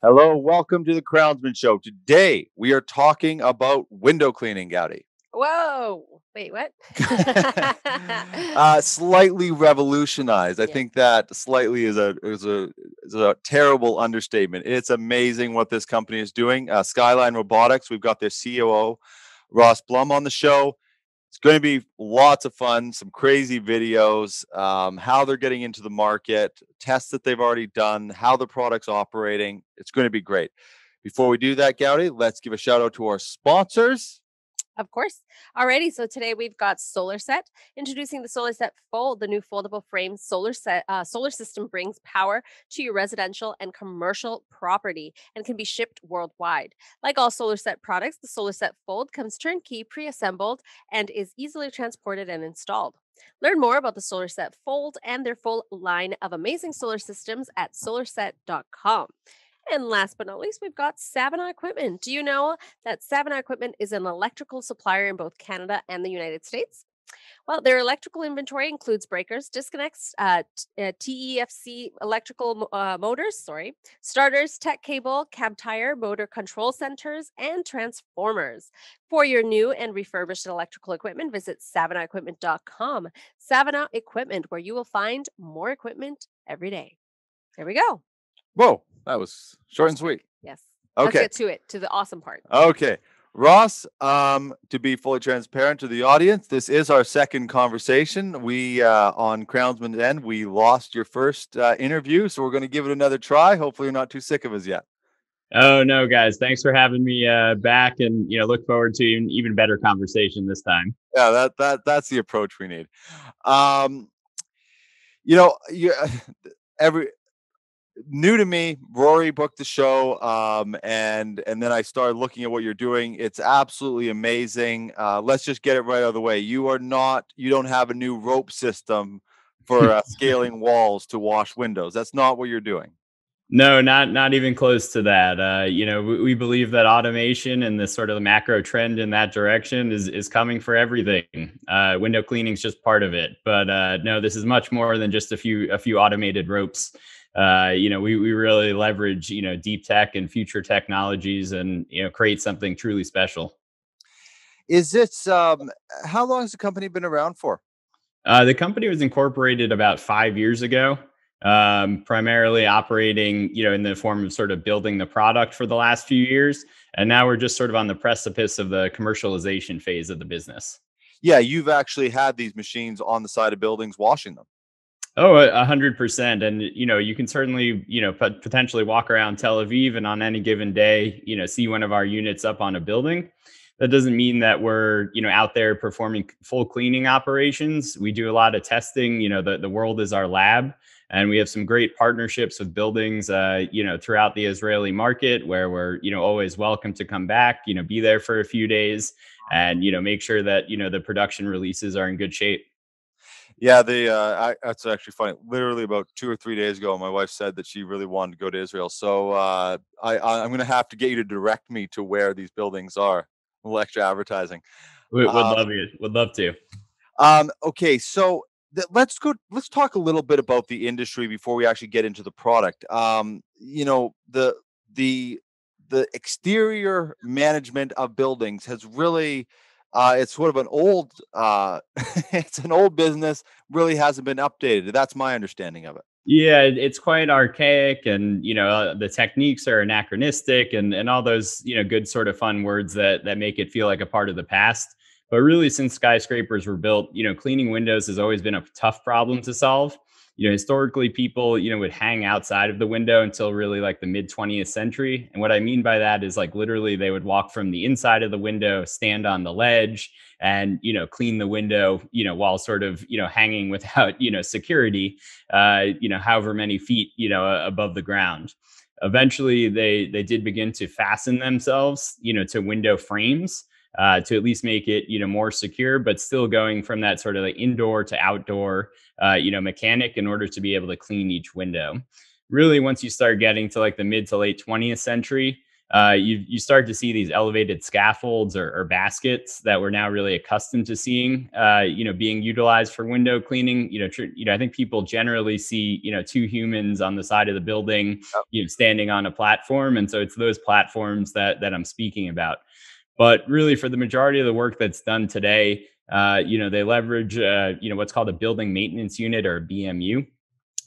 Hello, welcome to the Crownsmen Show. Today we are talking about window cleaning, Gowdy. Whoa. Wait, what? Slightly revolutionized. I Yeah. think that slightly is a terrible understatement. It's amazing what this company is doing. Skyline Robotics. We've got their COO, Ross Blum, on the show. It's going to be lots of fun, some crazy videos, how they're getting into the market, tests that they've already done, how the product's operating. It's going to be great. Before we do that, Gowdy, let's give a shout out to our sponsors. Of course. Alrighty. So today we've got Solar Set. Introducing the Solar Set Fold, the new foldable frame solar system brings power to your residential and commercial property and can be shipped worldwide. Like all Solar Set products, the Solar Set Fold comes turnkey, pre-assembled, and is easily transported and installed. Learn more about the Solar Set Fold and their full line of amazing solar systems at solarset.com. And last but not least, we've got Savannah Equipment. Do you know that Savannah Equipment is an electrical supplier in both Canada and the United States? Well, their electrical inventory includes breakers, disconnects, TEFC electrical motors, starters, tech cable, cab tire, motor control centers, and transformers. For your new and refurbished electrical equipment, visit SavannahEquipment.com. Savannah Equipment, where you will find more equipment every day. There we go. Whoa, that was short and sweet. Yes. Let's Okay. get to it, to the awesome part. Okay. Ross, to be fully transparent to the audience, this is our second conversation. We, on Crownsman's end, we lost your first interview, so we're going to give it another try. Hopefully you're not too sick of us yet. Oh no, guys! Thanks for having me back, and look forward to even better conversation this time. Yeah, that's the approach we need. Um, you know, you every new to me, Rory booked the show, and then I started looking at what you're doing. It's absolutely amazing. Let's just get it right out of the way. You don't have a new rope system for scaling walls to wash windows. That's not what you're doing. No, not even close to that. We believe that automation and this sort of macro trend in that direction is coming for everything. Window cleaning is just part of it, but no, this is much more than just a few automated ropes. We really leverage deep tech and future technologies, and create something truly special. Is it how long has the company been around for? The company was incorporated about 5 years ago, primarily operating, in the form of sort of building the product for the last few years. And now we're just sort of on the precipice of the commercialization phase of the business. Yeah, you've actually had these machines on the side of buildings washing them. Oh, 100%. And, you can certainly, potentially walk around Tel Aviv and on any given day, see one of our units up on a building. That doesn't mean that we're, out there performing full cleaning operations. We do a lot of testing. The world is our lab, and we have some great partnerships with buildings, throughout the Israeli market, where we're, always welcome to come back, be there for a few days, and, make sure that, the production releases are in good shape. Yeah, that's actually funny. Literally about 2 or 3 days ago, my wife said that she really wanted to go to Israel. So I'm going to have to get you to direct me to where these buildings are. A little extra advertising. We would Um, love you. Would love to. okay, so let's go. Let's talk a little bit about the industry before we actually get into the product. The the exterior management of buildings has really it's sort of an old it's an old business, really hasn't been updated. That's my understanding of it. Yeah, it's quite archaic, and the techniques are anachronistic, and all those good sort of fun words that make it feel like a part of the past. But really, since skyscrapers were built, cleaning windows has always been a tough problem to solve. Historically, people would hang outside of the window until really like the mid 20th century. And what I mean by that is like literally they would walk from the inside of the window, stand on the ledge, and clean the window, while sort of hanging without security, however many feet, above the ground. Eventually, they did begin to fasten themselves, to window frames, to at least make it, more secure, but still going from that sort of like indoor to outdoor, mechanic in order to be able to clean each window. Really, once you start getting to like the mid to late 20th century, You start to see these elevated scaffolds or baskets that we're now really accustomed to seeing, being utilized for window cleaning. I think people generally see, two humans on the side of the building, standing on a platform, and so it's those platforms that I'm speaking about. But really, for the majority of the work that's done today, they leverage, what's called a building maintenance unit, or a BMU.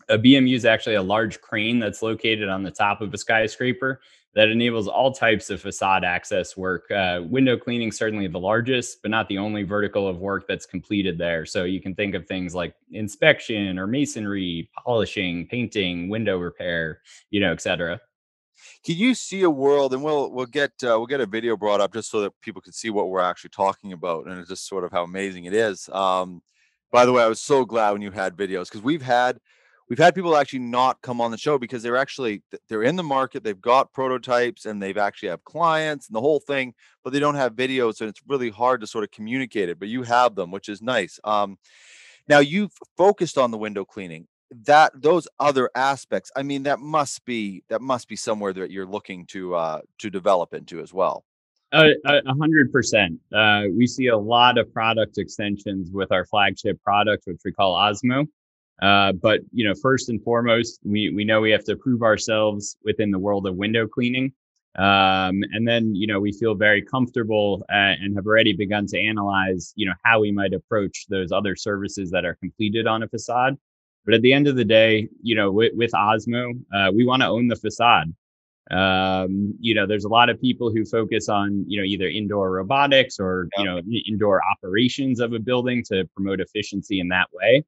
A BMU is actually a large crane that's located on the top of a skyscraper that enables all types of facade access work. Window cleaning, certainly the largest, but not the only vertical of work that's completed there. So you can think of things like inspection or masonry, polishing, painting, window repair, et cetera. Can you see a world, and we'll get a video brought up just so that people can see what we're actually talking about, and it's just sort of how amazing it is. By the way, I was so glad when you had videos, because we've had people actually not come on the show because they're in the market, they've got prototypes, and they've actually have clients and the whole thing, but they don't have videos, and it's really hard to sort of communicate it. But you have them, which is nice. Now you've focused on the window cleaning. That those other aspects, I mean, that must be somewhere that you're looking to develop into as well. 100%. We see a lot of product extensions with our flagship product, which we call Ozmo. But first and foremost, we know we have to prove ourselves within the world of window cleaning. And then we feel very comfortable, and have already begun to analyze how we might approach those other services that are completed on a facade. But at the end of the day, with Osmo, we want to own the facade. There's a lot of people who focus on either indoor robotics or indoor operations of a building to promote efficiency in that way.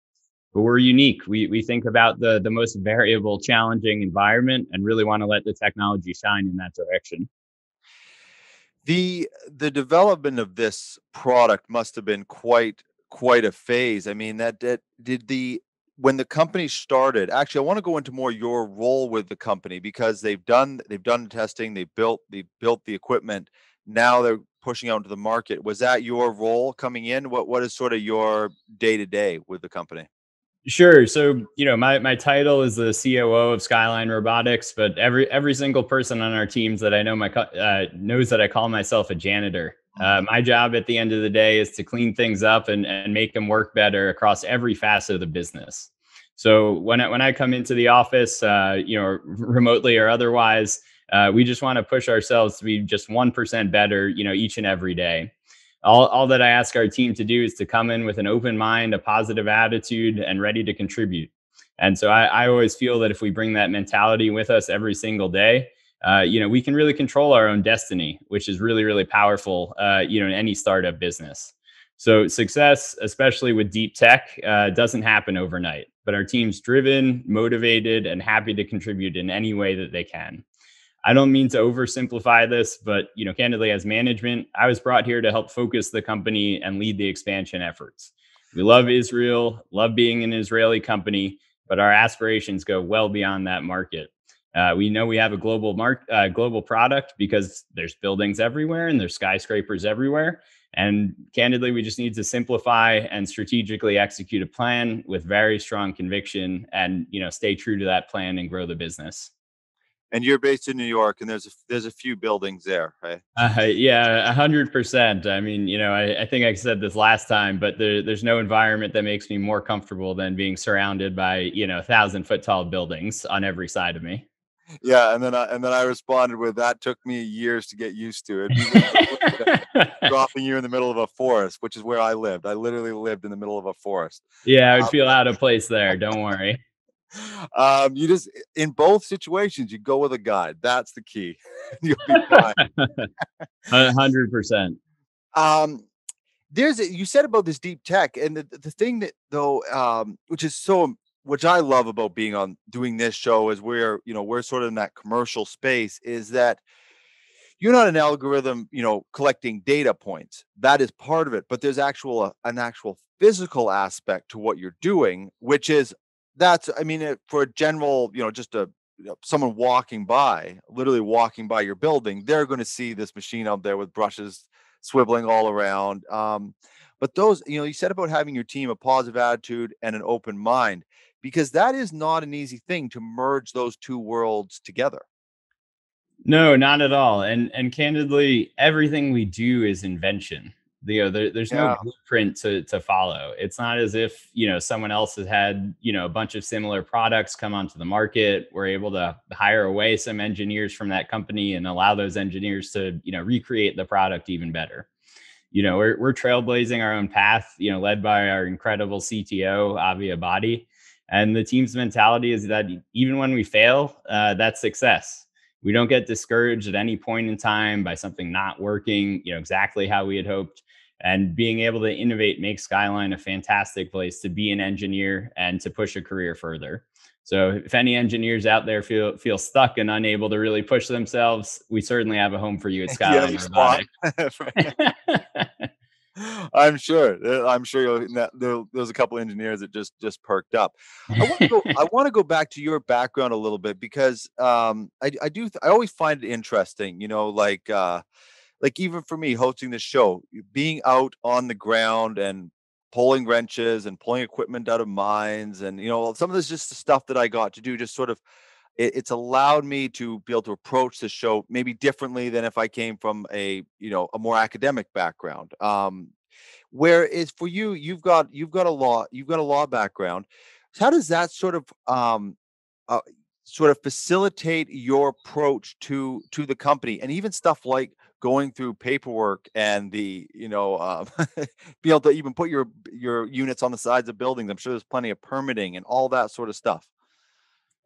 But we're unique. We think about the most variable, challenging environment, and really want to let the technology shine in that direction. The development of this product must have been quite a phase. I mean, that did the when the company started. Actually, I want to go into more your role with the company, because they've done the testing, they built the equipment. Now they're pushing out into the market. Was that your role coming in? What is sort of your day to day with the company? Sure. So, my title is the COO of Skyline Robotics, but every single person on our teams that I know knows that I call myself a janitor. My job at the end of the day is to clean things up and make them work better across every facet of the business. So when I come into the office, remotely or otherwise, we just want to push ourselves to be just 1% better, each and every day. All that I ask our team to do is to come in with an open mind, a positive attitude, and ready to contribute. And so I always feel that if we bring that mentality with us every single day, we can really control our own destiny, which is really, really powerful, in any startup business. So success, especially with deep tech, doesn't happen overnight, but our team's driven, motivated, and happy to contribute in any way that they can. I don't mean to oversimplify this, but candidly, as management, I was brought here to help focus the company and lead the expansion efforts. We love Israel, love being an Israeli company, but our aspirations go well beyond that market. We know we have a global product because there's buildings everywhere and there's skyscrapers everywhere. And candidly, we just need to simplify and strategically execute a plan with very strong conviction, and stay true to that plan and grow the business. And you're based in New York, and there's a few buildings there, right? Yeah, 100%. I mean, I think I said this last time, but there's no environment that makes me more comfortable than being surrounded by 1,000-foot tall buildings on every side of me. Yeah, and then I responded with, that took me years to get used to. It'd be like dropping you in the middle of a forest, which is where I lived. I literally lived in the middle of a forest. Yeah, I would feel out of place there. Don't worry. You just, in both situations, you go with a guide. That's the key. You'll be fine. 100%. Um, you said about this deep tech, and the thing that, though, which I love about being on doing this show, is we're sort of in that commercial space, is that you're not an algorithm, collecting data points. That is part of it, but there's an actual physical aspect to what you're doing, which is that's I mean, for a general, just someone walking by, literally walking by your building, they're going to see this machine out there with brushes swiveling all around. But those, you said about having your team a positive attitude and an open mind, because that is not an easy thing to merge those two worlds together. No, not at all. And candidly, everything we do is invention. There's no Yeah. blueprint to follow. It's not as if someone else has had a bunch of similar products come onto the market. We're able to hire away some engineers from that company and allow those engineers to recreate the product even better. We're trailblazing our own path, led by our incredible CTO, Avi Abadi. And the team's mentality is that even when we fail, that's success. We don't get discouraged at any point in time by something not working, exactly how we had hoped. And being able to innovate makes Skyline a fantastic place to be an engineer and to push a career further. So if any engineers out there feel stuck and unable to really push themselves, we certainly have a home for you at You have Skyline a spot. Robotics. I'm sure. I'm sure there's a couple engineers that just perked up. I want to go. I want to go back to your background a little bit because I always find it interesting. Like even for me hosting this show, being out on the ground and pulling wrenches and pulling equipment out of mines, and some of this just the stuff that I got to do. Just sort of, it's allowed me to be able to approach the show maybe differently than if I came from a more academic background. Whereas for you, you've got a law background. So how does that uh, sort of facilitate your approach to the company, and even stuff like going through paperwork and be able to even put your units on the sides of buildings? I'm sure there's plenty of permitting and all that sort of stuff.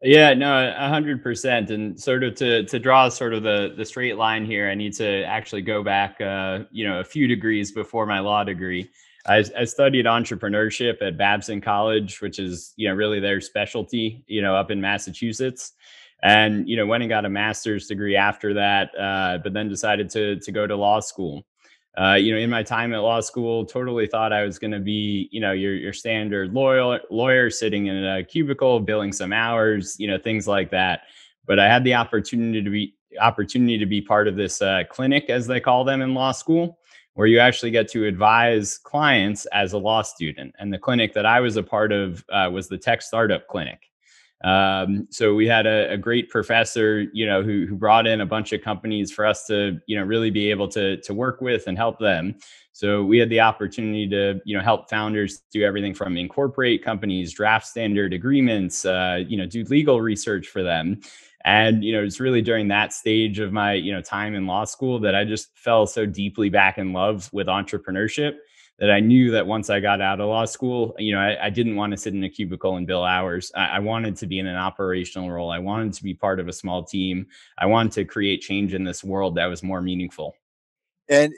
Yeah, no, 100%. And sort of to draw sort of the straight line here, I need to actually go back, a few degrees before my law degree. I studied entrepreneurship at Babson College, which is really their specialty, up in Massachusetts, and went and got a master's degree after that, but then decided to go to law school. In my time at law school, totally thought I was going to be, your standard lawyer sitting in a cubicle, billing some hours, things like that. But I had the opportunity to be part of this clinic, as they call them in law school, where you actually get to advise clients as a law student. And the clinic that I was a part of was the Tech Startup Clinic. So we had a great professor, who brought in a bunch of companies for us to, really be able to work with and help them. So we had the opportunity to, help founders do everything from incorporate companies, draft standard agreements, do legal research for them. And, it's really during that stage of my, time in law school that I just fell so deeply back in love with entrepreneurship that I knew that once I got out of law school, I didn't want to sit in a cubicle and bill hours. I wanted to be in an operational role. I wanted to be part of a small team. I wanted to create change in this world that was more meaningful. And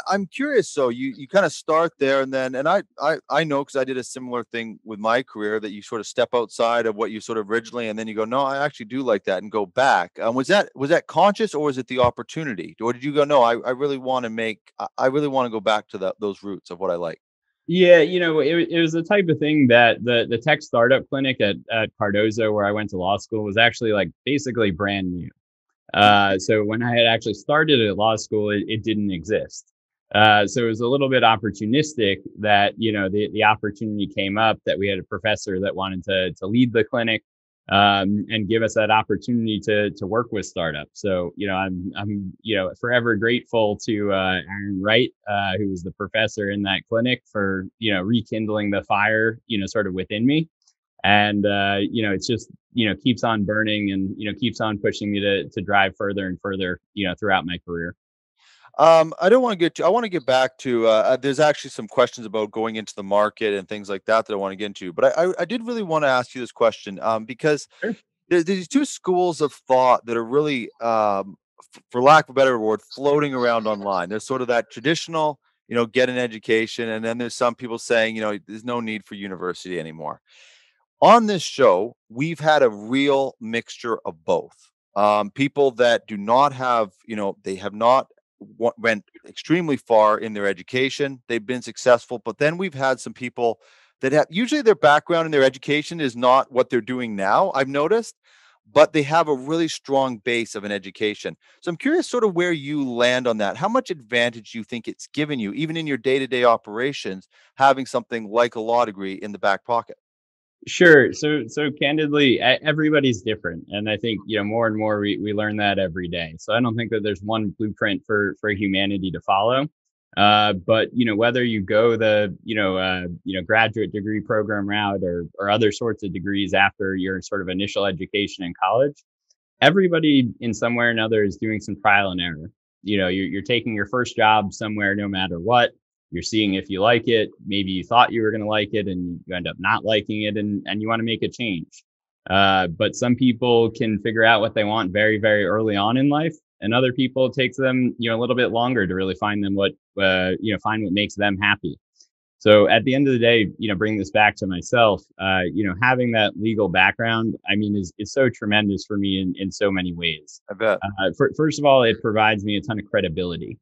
I'm curious. So you kind of start there, and then I know because I did a similar thing with my career, that you sort of step outside of what you sort of originally, and then you go, no, I actually do like that, and go back. Was that conscious, or was it the opportunity, or did you go, no, I really want to I really want to go back to those roots of what I like? Yeah, it was the type of thing that the tech startup clinic at Cardozo, where I went to law school, was actually like basically brand new. So when I had actually started at law school, it didn't exist. So it was a little bit opportunistic that, the opportunity came up that we had a professor that wanted to lead the clinic, and give us that opportunity to work with startups. So, I'm forever grateful to Aaron Wright, who was the professor in that clinic, for, rekindling the fire, sort of within me. And it's just keeps on burning, and keeps on pushing me to drive further and further throughout my career. I don't want to I want to get back to, there's actually some questions about going into the market and things like that I want to get into, but I did really want to ask you this question, because Sure. there's these two schools of thought that are really, for lack of a better word, floating around online. There's sort of that traditional, get an education, and then there's some people saying, there's no need for university anymore. On this show, we've had a real mixture of both. People that do not have, they have not went extremely far in their education. They've been successful, but then we've had some people that have, usually their background and their education is not what they're doing now, I've noticed, but they have a really strong base of an education. So I'm curious sort of where you land on that. How much advantage you think it's given you, even in your day-to-day operations, having something like a law degree in the back pocket? Sure. So candidly, everybody's different, and I think more and more we learn that every day. So I don't think that there's one blueprint for humanity to follow. But whether you go the graduate degree program route or other sorts of degrees after your sort of initial education in college, everybody in some way or another is doing some trial and error. You're taking your first job somewhere, no matter what. You're seeing if you like it. Maybe you thought you were going to like it and you end up not liking it, and you want to make a change. But some people can figure out what they want very, very early on in life, and other people it takes them a little bit longer to really find find what makes them happy. So at the end of the day, bring this back to myself, having that legal background, I mean, is so tremendous for me in so many ways. I bet. First of all, it provides me a ton of credibility.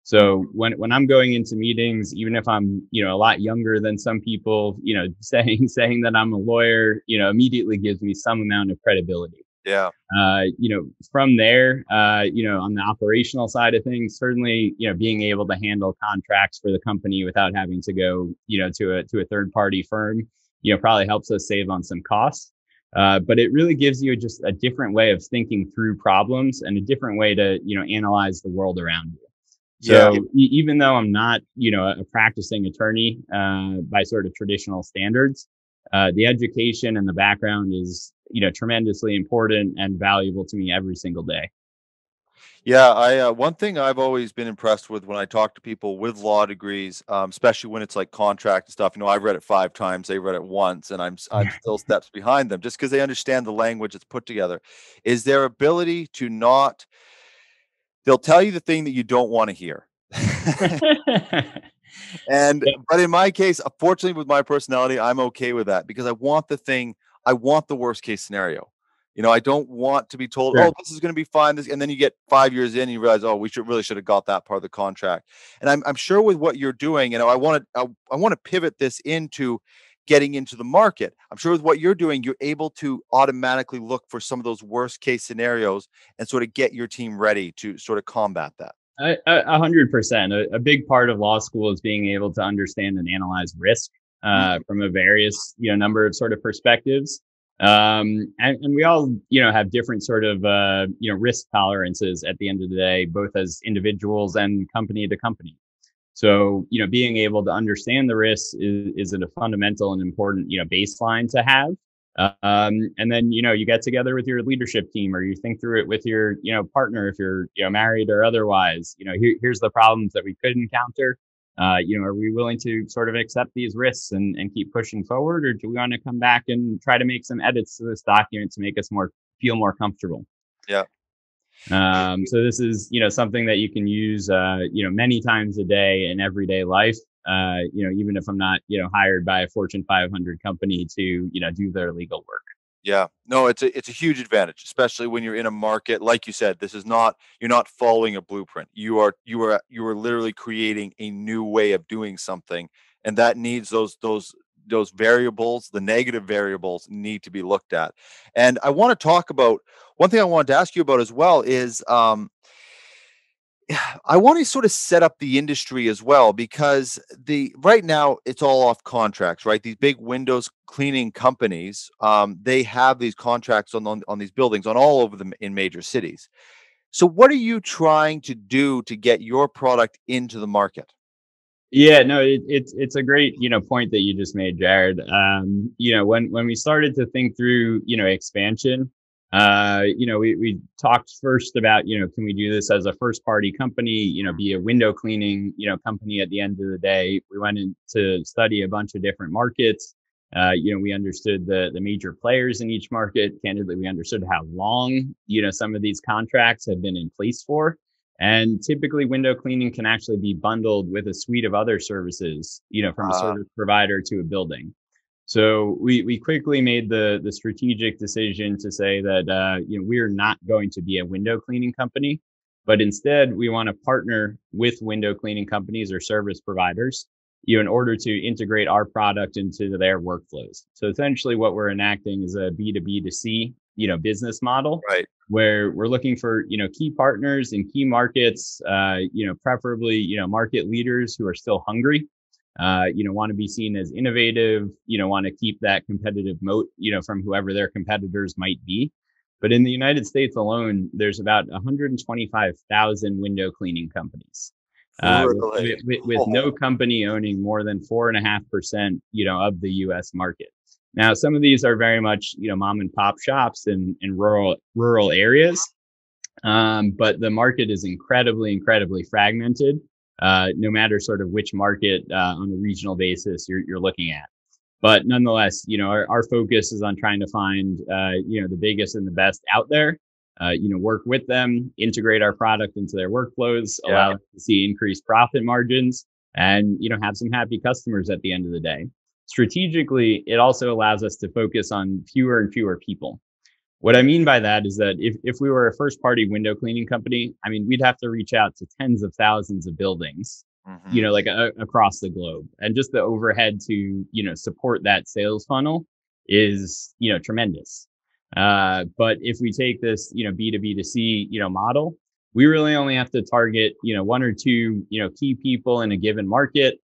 So when I'm going into meetings, even if I'm, a lot younger than some people, saying that I'm a lawyer, immediately gives me some amount of credibility. Yeah. From there, on the operational side of things, certainly, being able to handle contracts for the company without having to go, to a third party firm, probably helps us save on some costs. But it really gives you just a different way of thinking through problems and a different way to, analyze the world around you. So even though I'm not, a practicing attorney by sort of traditional standards, the education and the background is, tremendously important and valuable to me every single day. Yeah, I one thing I've always been impressed with when I talk to people with law degrees, especially when it's like contract and stuff. I've read it 5 times, they read it once, and I'm still steps behind them just because they understand the language it's put together. Is their ability to not? They'll tell you the thing that you don't want to hear. But in my case, fortunately with my personality, I'm okay with that because I want the worst case scenario. I don't want to be told, Sure. oh, this is going to be fine. And then you get 5 years in and you realize, oh, we should have got that part of the contract. And I'm sure with what you're doing, I want to pivot this into getting into the market. I'm sure with what you're doing, you're able to automatically look for some of those worst case scenarios and sort of get your team ready to sort of combat that. 100%. A big part of law school is being able to understand and analyze risk from a various, number of sort of perspectives. And we all, have different sort of, risk tolerances at the end of the day, both as individuals and company to company. So, being able to understand the risks is a fundamental and important, baseline to have. And then, you get together with your leadership team or you think through it with your, partner, if you're, married or otherwise, here's the problems that we could encounter. Are we willing to sort of accept these risks and keep pushing forward, or do we want to come back and try to make some edits to this document to make us feel more comfortable? Yeah. So this is, something that you can use, many times a day in everyday life. Even if I'm not, hired by a Fortune 500 company to, do their legal work. Yeah, no, it's a huge advantage, especially when you're in a market. Like you said, you're not following a blueprint. You are literally creating a new way of doing something. And that needs those variables, the negative variables need to be looked at. And I want to talk about one thing I wanted to ask you about as well is I want to sort of set up the industry as well because right now it's all off contracts, right? These big windows cleaning companies, they have these contracts on these buildings on all over them in major cities. So what are you trying to do to get your product into the market? Yeah, no, it's a great, point that you just made, Jared. When we started to think through, expansion, we talked first about, can we do this as a first party company, be a window cleaning, company at the end of the day. We went in to study a bunch of different markets. We understood the major players in each market. Candidly, we understood how long, some of these contracts have been in place for. And typically window cleaning can actually be bundled with a suite of other services, from a service provider to a building. So we quickly made the strategic decision to say that, we're not going to be a window cleaning company, but instead we want to partner with window cleaning companies or service providers, in order to integrate our product into their workflows. So essentially what we're enacting is a B2B2C, business model, Right. where we're looking for, key partners in key markets, preferably, market leaders who are still hungry, Want to be seen as innovative, want to keep that competitive moat, from whoever their competitors might be. But in the United States alone, there's about 125,000 window cleaning companies, Really? with no company owning more than 4.5%, of the U.S. market. Now, some of these are very much, mom and pop shops in rural areas, but the market is incredibly fragmented. No matter sort of which market on a regional basis you're looking at. But nonetheless, our focus is on trying to find, the biggest and the best out there, work with them, integrate our product into their workflows, allow them to see increased profit margins, and, have some happy customers at the end of the day. Strategically, it also allows us to focus on fewer and fewer people. What I mean by that is that if we were a first party window cleaning company, I mean, we'd have to reach out to tens of thousands of buildings, like across the globe. And just the overhead to, support that sales funnel is, tremendous. But if we take this, B2B2C, model, we really only have to target, one or two, key people in a given market,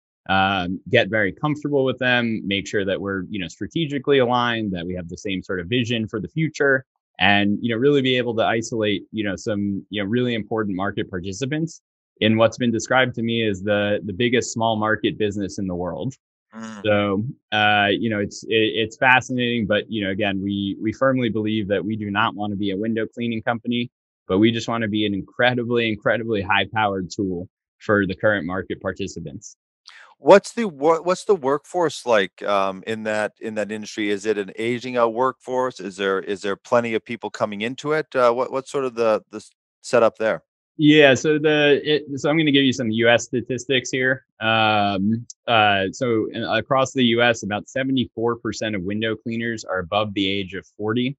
get very comfortable with them, make sure that we're, strategically aligned, that we have the same sort of vision for the future, and, really be able to isolate, some, really important market participants in what's been described to me as the biggest small market business in the world. So, it's fascinating, but, again, we firmly believe that we do not want to be a window cleaning company, but we just want to be an incredibly high powered tool for the current market participants. What's the workforce like in that industry? Is it an aging out workforce? Is there plenty of people coming into it? What's sort of the setup there? Yeah, so I'm going to give you some U.S. statistics here. So across the U.S., about 74% of window cleaners are above the age of 40,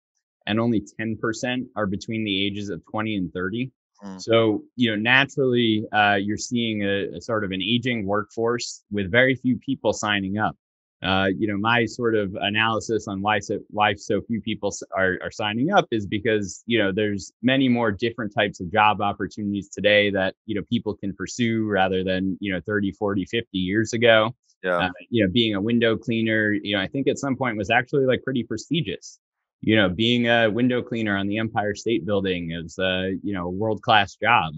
and only 10% are between the ages of 20 and 30. So, naturally, you're seeing a sort of an aging workforce with very few people signing up. My sort of analysis on why so few people are signing up is because, there's many more different types of job opportunities today that, people can pursue rather than, 30, 40, 50 years ago. Yeah. Being a window cleaner, I think at some point was actually like pretty prestigious. Being a window cleaner on the Empire State Building is a world-class job.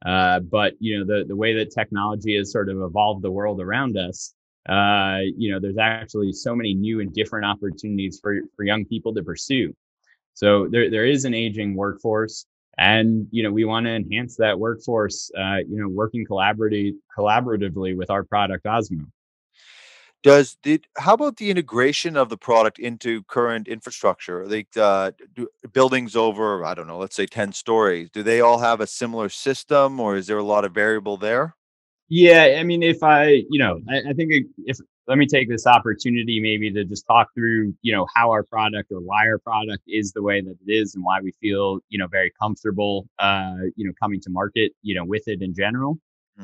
But the way that technology has sort of evolved the world around us, there's actually so many new and different opportunities for young people to pursue. So there is an aging workforce, and we want to enhance that workforce, working collaboratively with our product Ozmo. How about the integration of the product into current infrastructure? Buildings over, I don't know, let's say 10 stories. Do they all have a similar system, or is there a lot of variable there? Yeah, I mean, I think if let me take this opportunity maybe to just talk through, how our product or why our product is the way that it is and why we feel, very comfortable, coming to market, with it in general.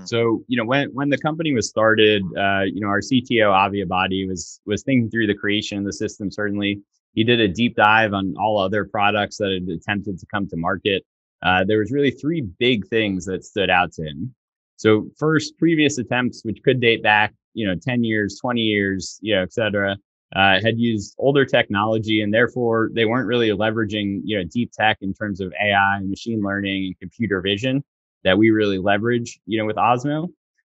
So, when the company was started, our CTO, Avi Abadi, was thinking through the creation of the system. Certainly, he did a deep dive on all other products that had attempted to come to market. There was really three big things that stood out to him. So first, previous attempts, which could date back, 10 years, 20 years, et cetera, had used older technology, and therefore they weren't really leveraging, deep tech in terms of AI, machine learning, and computer vision that we really leverage, with Ozmo.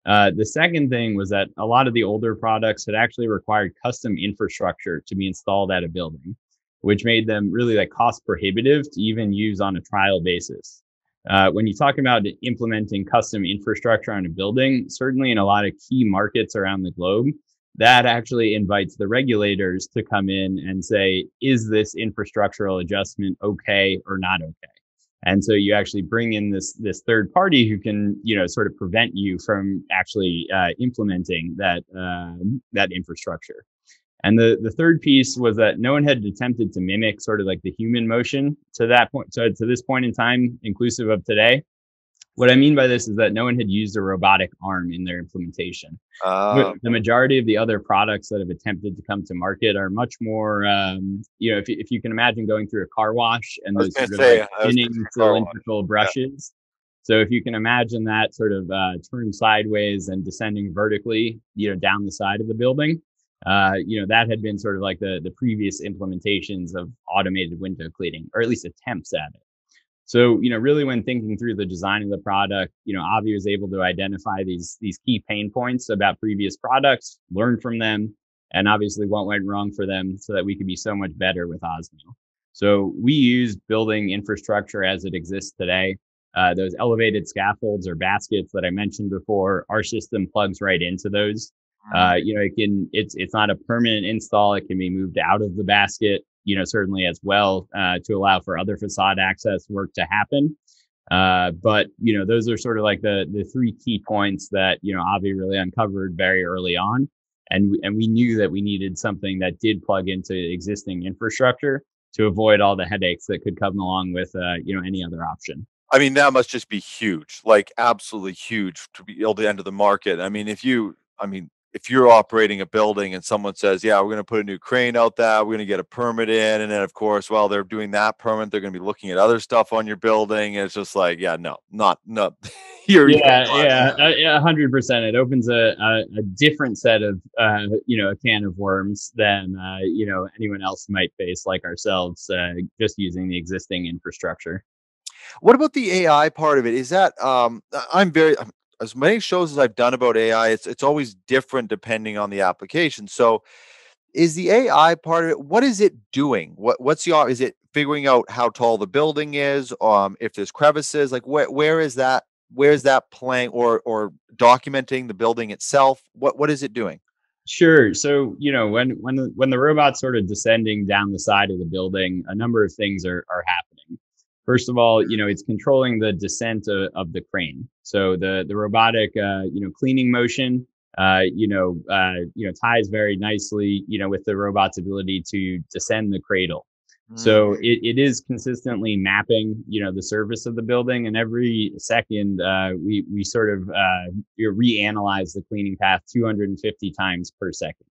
The second thing was that a lot of the older products had actually required custom infrastructure to be installed at a building, which made them really like cost prohibitive to even use on a trial basis. When you talk about implementing custom infrastructure on a building, certainly in a lot of key markets around the globe, that actually invites the regulators to come in and say, is this infrastructural adjustment okay or not okay? And so you actually bring in this third party who can, sort of prevent you from actually implementing that infrastructure. And the third piece was that no one had attempted to mimic sort of like the human motion to that point. So to this point in time, inclusive of today, what I mean by this is that no one had used a robotic arm in their implementation. The majority of the other products that have attempted to come to market are much more, if you can imagine going through a car wash and those sort of like spinning cylindrical brushes. So if you can imagine that sort of turned sideways and descending vertically, down the side of the building, that had been sort of like the previous implementations of automated window cleaning, or at least attempts at it. So, really when thinking through the design of the product, Avi was able to identify these key pain points about previous products, learn from them, and obviously what went wrong for them so that we could be so much better with Ozmo. So we use building infrastructure as it exists today. Those elevated scaffolds or baskets that I mentioned before, our system plugs right into those. It's not a permanent install. It can be moved out of the basket, certainly as well, to allow for other facade access work to happen. But those are sort of like the three key points that, Avi really uncovered very early on. And we knew that we needed something that did plug into existing infrastructure to avoid all the headaches that could come along with, any other option. I mean, that must just be huge, like absolutely huge to be able to enter the market. If you're operating a building and someone says, "Yeah, we're going to put a new crane out there, we're going to get a permit in," and then of course, while they're doing that permit, they're going to be looking at other stuff on your building. And it's just like, yeah, no, not you're Yeah, 100%. It opens a different set of a can of worms than anyone else might face, like ourselves, just using the existing infrastructure. What about the AI part of it? Is that I'm very as many shows as I've done about AI, it's always different depending on the application. So is the AI part of it? What is it doing? Is it figuring out how tall the building is? If there's crevices, like where is that playing or documenting the building itself? What is it doing? Sure. So, when the robot's sort of descending down the side of the building, a number of things are happening. First of all, it's controlling the descent of the crane. So the robotic, cleaning motion, ties very nicely, with the robot's ability to descend the cradle. So it is consistently mapping, the surface of the building, and every second we sort of reanalyze the cleaning path 250 times per second.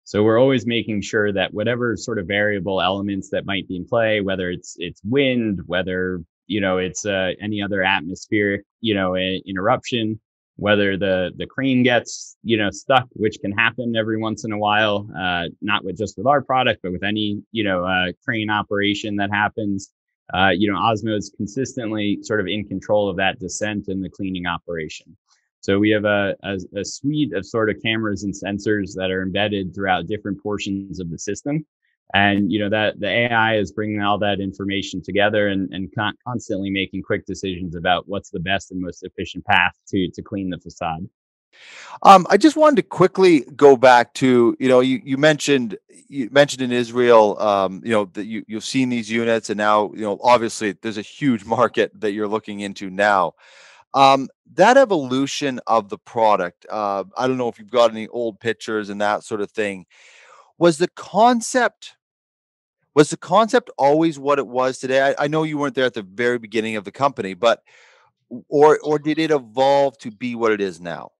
So we're always making sure that whatever sort of variable elements that might be in play, whether it's wind, whether it's any other atmospheric interruption, whether the crane gets stuck, which can happen every once in a while, not just with our product, but with any crane operation that happens. Osmo is consistently sort of in control of that descent and the cleaning operation. So we have a suite of sort of cameras and sensors that are embedded throughout different portions of the system. And, that the AI is bringing all that information together and constantly making quick decisions about what's the best and most efficient path to clean the facade. I just wanted to quickly go back to, you mentioned in Israel, that you've seen these units, and now, obviously there's a huge market that you're looking into now. That evolution of the product, I don't know if you've got any old pictures and that sort of thing. Was the concept was the concept always what it was today? I know you weren't there at the very beginning of the company, but or did it evolve to be what it is now?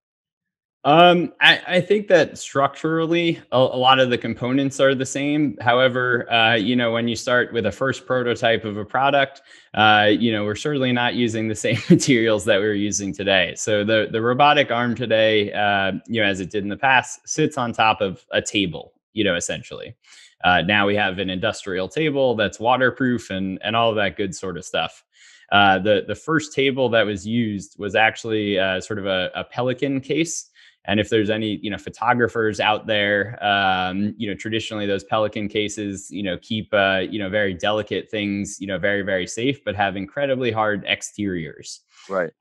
I think that structurally, a lot of the components are the same. However, when you start with a first prototype of a product, we're certainly not using the same materials that we're using today. So the robotic arm today, as it did in the past, sits on top of a table, essentially. Now we have an industrial table that's waterproof and all of that good sort of stuff. The first table that was used was actually sort of a pelican case. And if there's any, photographers out there, traditionally those pelican cases, keep, very delicate things, very, very safe, but have incredibly hard exteriors. Right.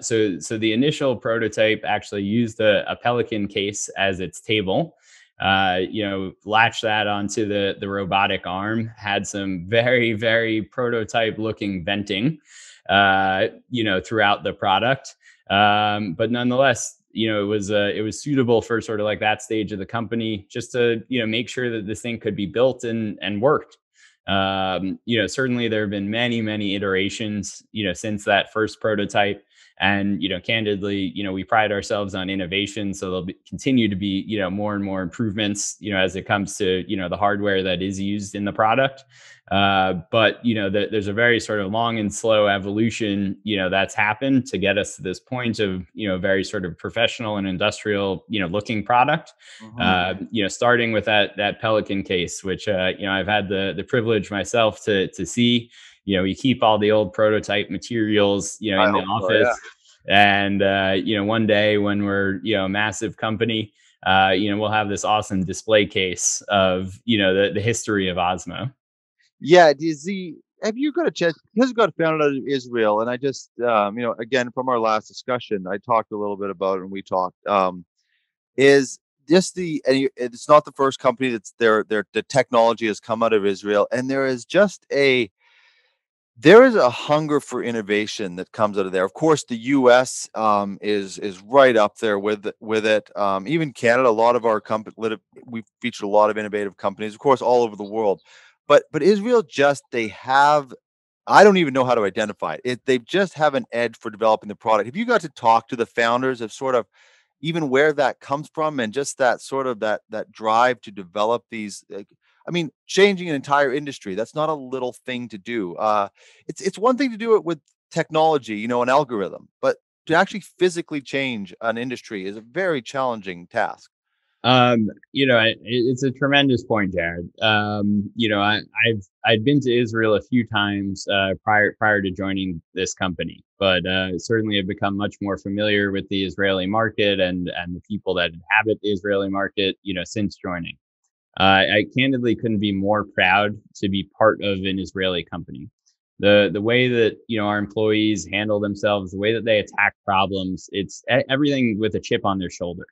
So the initial prototype actually used a pelican case as its table. Latched that onto the robotic arm, had some very, very prototype looking venting, throughout the product. But nonetheless, it was suitable for sort of like that stage of the company, just to, make sure that this thing could be built and worked. Certainly there have been many, many iterations, since that first prototype. And, candidly, we pride ourselves on innovation. So continue to be, more and more improvements, as it comes to, the hardware that is used in the product. But, there's a very sort of long and slow evolution, that's happened to get us to this point of, very sort of professional and industrial, looking product. Starting with that Pelican case, which, I've had the privilege myself to see. We keep all the old prototype materials, I in the hope so, yeah. office. And, one day when we're, a massive company, we'll have this awesome display case of, the history of Ozmo. Yeah, have you got a chance? Because you got founded out of Israel, and I just, again from our last discussion, I talked a little bit about it, and we talked. Is just it's not the first company that's the technology has come out of Israel, and there is a hunger for innovation that comes out of there. Of course, the U.S. Is right up there with it. Even Canada, a lot of our we featured a lot of innovative companies, of course, all over the world. But Israel they have. I don't even know how to identify it. They just have an edge for developing the product. Have you got to talk to the founders of sort of even where that comes from, and just that sort of that drive to develop these? I mean, changing an entire industry, that's not a little thing to do. It's one thing to do it with technology, an algorithm, but to actually physically change an industry is a very challenging task. It's a tremendous point, Jared. I'd been to Israel a few times prior to joining this company, but certainly have become much more familiar with the Israeli market and the people that inhabit the Israeli market, since joining. I candidly couldn't be more proud to be part of an Israeli company. The way that our employees handle themselves, the way that they attack problems, it's everything with a chip on their shoulder.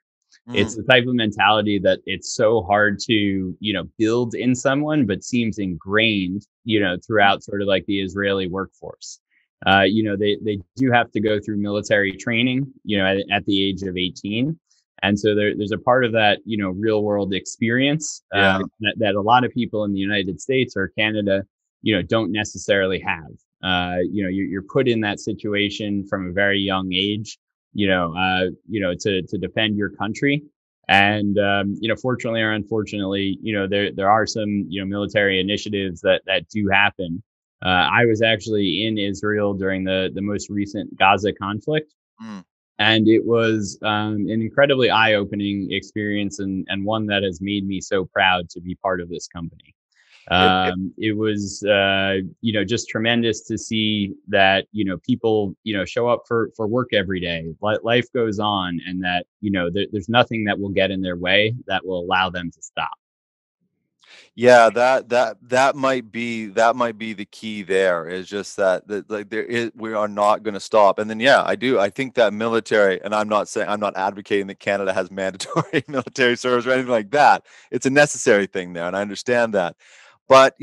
It's the type of mentality that it's so hard to, build in someone, but seems ingrained, throughout sort of like the Israeli workforce. They do have to go through military training, at the age of 18. And so there's a part of that, real world experience that a lot of people in the United States or Canada, don't necessarily have. You're put in that situation from a very young age, to defend your country. And, fortunately or unfortunately, there are some, military initiatives that do happen. I was actually in Israel during the most recent Gaza conflict. And it was an incredibly eye-opening experience, and one that has made me so proud to be part of this company. It was, just tremendous to see that, people, show up for work every day. Life goes on, and that, there's nothing that will get in their way that will allow them to stop. Yeah, that might be the key. There is just that like we are not going to stop. And then I think that military, and I'm not advocating that Canada has mandatory military service or anything like that. It's a necessary thing there, and I understand that. But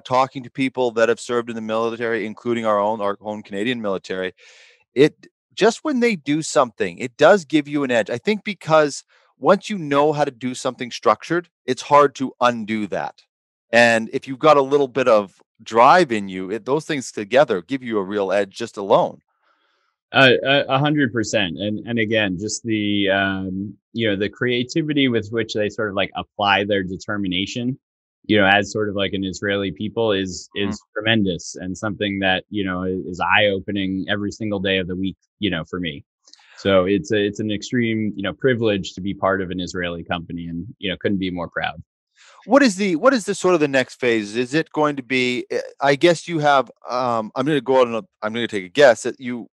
talking to people that have served in the military, including our own Canadian military, it just when they do something, it does give you an edge. I think because once you know how to do something structured, it's hard to undo that. And if you've got a little bit of drive in you, those things together give you a real edge just alone. 100%. And again, just the, the creativity with which they sort of like apply their determination, as sort of like an Israeli people is tremendous, and something that, is eye opening every single day of the week, for me. So it's an extreme, privilege to be part of an Israeli company, and, couldn't be more proud. What is the sort of the next phase? Is it going to be, I guess you have, I'm going to go out and I'm going to take a guess that you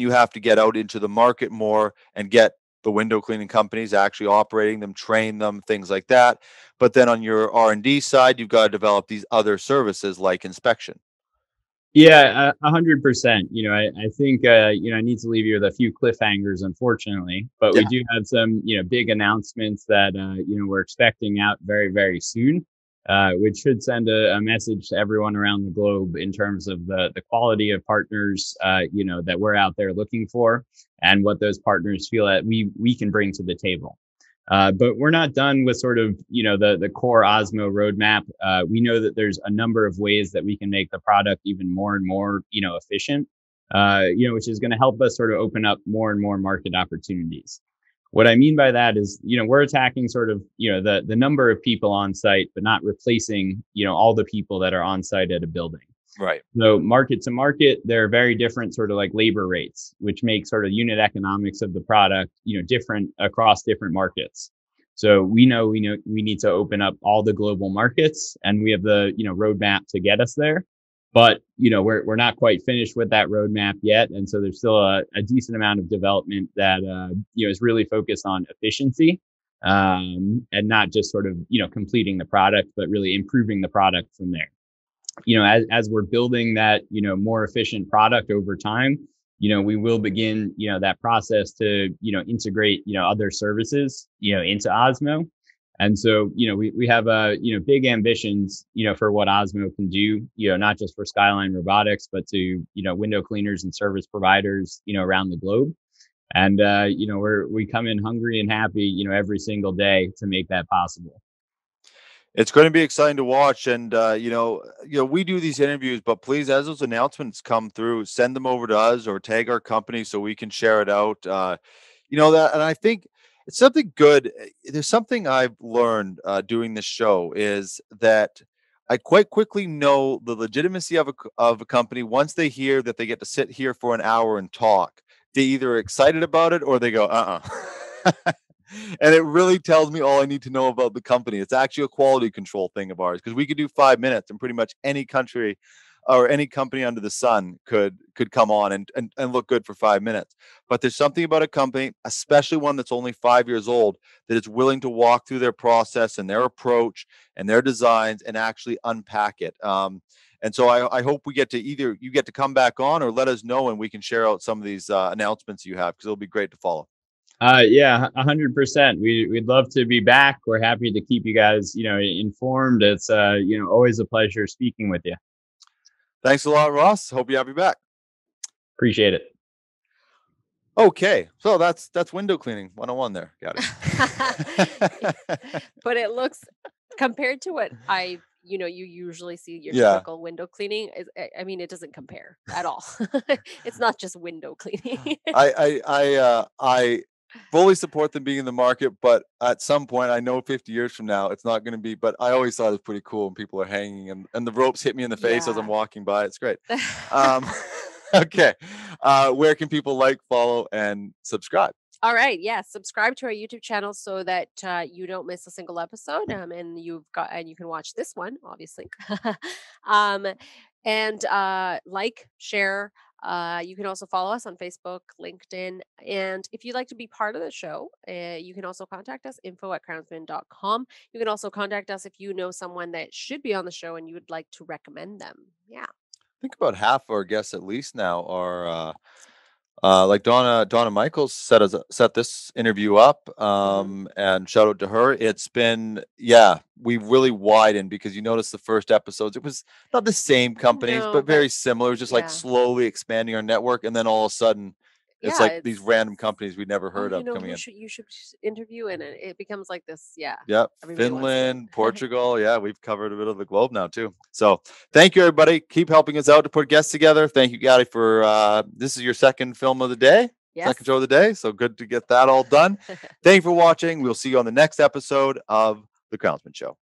have to get out into the market more and get the window cleaning companies actually operating them, train them, things like that. But then on your R&D side, you've got to develop these other services like inspection. Yeah, 100%. I think, I need to leave you with a few cliffhangers, unfortunately, but we do have some, big announcements that, we're expecting out very, very soon, which should send a message to everyone around the globe in terms of the quality of partners, that we're out there looking for, and what those partners feel that we can bring to the table. But we're not done with sort of, the core Ozmo roadmap. We know that there's a number of ways that we can make the product even more and more, efficient. which is going to help us sort of open up more and more market opportunities. What I mean by that is, we're attacking sort of, the number of people on site, but not replacing, all the people that are on site at a building. Right. So market to market, there are very different sort of like labor rates, which make sort of unit economics of the product, different across different markets. So we know we need to open up all the global markets, and we have the, roadmap to get us there. But, we're not quite finished with that roadmap yet. And so there's still a decent amount of development that, is really focused on efficiency, and not just sort of, completing the product, but really improving the product from there. As we're building that, more efficient product over time, we will begin, that process to, integrate, other services, into Ozmo. And so, we have, big ambitions, for what Ozmo can do, not just for Skyline Robotics, but to, window cleaners and service providers, around the globe. And, we come in hungry and happy, every single day to make that possible. It's going to be exciting to watch, and we do these interviews, but please, as those announcements come through, send them over to us or tag our company so we can share it out. That, and I think it's something good. There's something I've learned doing this show is that I quite quickly know the legitimacy of a company once they hear that they get to sit here for an hour and talk. They either are excited about it or they go, And it really tells me all I need to know about the company. It's actually a quality control thing of ours, because we could do 5 minutes and pretty much any country or any company under the sun could come on and look good for 5 minutes. But there's something about a company, especially one that's only 5 years old, that is willing to walk through their process and their approach and their designs and actually unpack it. And so I hope we get to either you get to come back on or let us know and we can share out some of these announcements you have, because it'll be great to follow. Yeah, 100%. We'd love to be back. We're happy to keep you guys, informed. It's, always a pleasure speaking with you. Thanks a lot, Ross. Hope you have you back. Appreciate it. Okay, so that's window cleaning 101 there. Got it. But it looks, compared to what you usually see your typical window cleaning, it doesn't compare at all. It's not just window cleaning. I fully support them being in the market, but at some point, I know 50 years from now, it's not going to be, but I always thought it was pretty cool when people are hanging and the ropes hit me in the face as I'm walking by. It's great. Okay. Where can people follow, and subscribe? All right. Yeah. Subscribe to our YouTube channel so that you don't miss a single episode. And you can watch this one, obviously. Share. You can also follow us on Facebook, LinkedIn. And if you'd like to be part of the show, you can also contact us, info@crownsmen.com. You can also contact us if you know someone that should be on the show and you would like to recommend them. Yeah. I think about half of our guests at least now are like Donna Michaels set this interview up, and shout out to her. It's been, we've really widened, because you notice the first episodes, it was not the same companies, but very similar. It was just slowly expanding our network, and then all of a sudden it's like these random companies we'd never heard of coming in. You should interview, and it becomes like this. Yeah. Yep. Finland, Portugal. Yeah, we've covered a bit of the globe now too. So thank you, everybody. Keep helping us out to put guests together. Thank you, Gatti, for this is your second film of the day. Yes. Second show of the day. So good to get that all done. Thank you for watching. We'll see you on the next episode of The Crownsmen Show.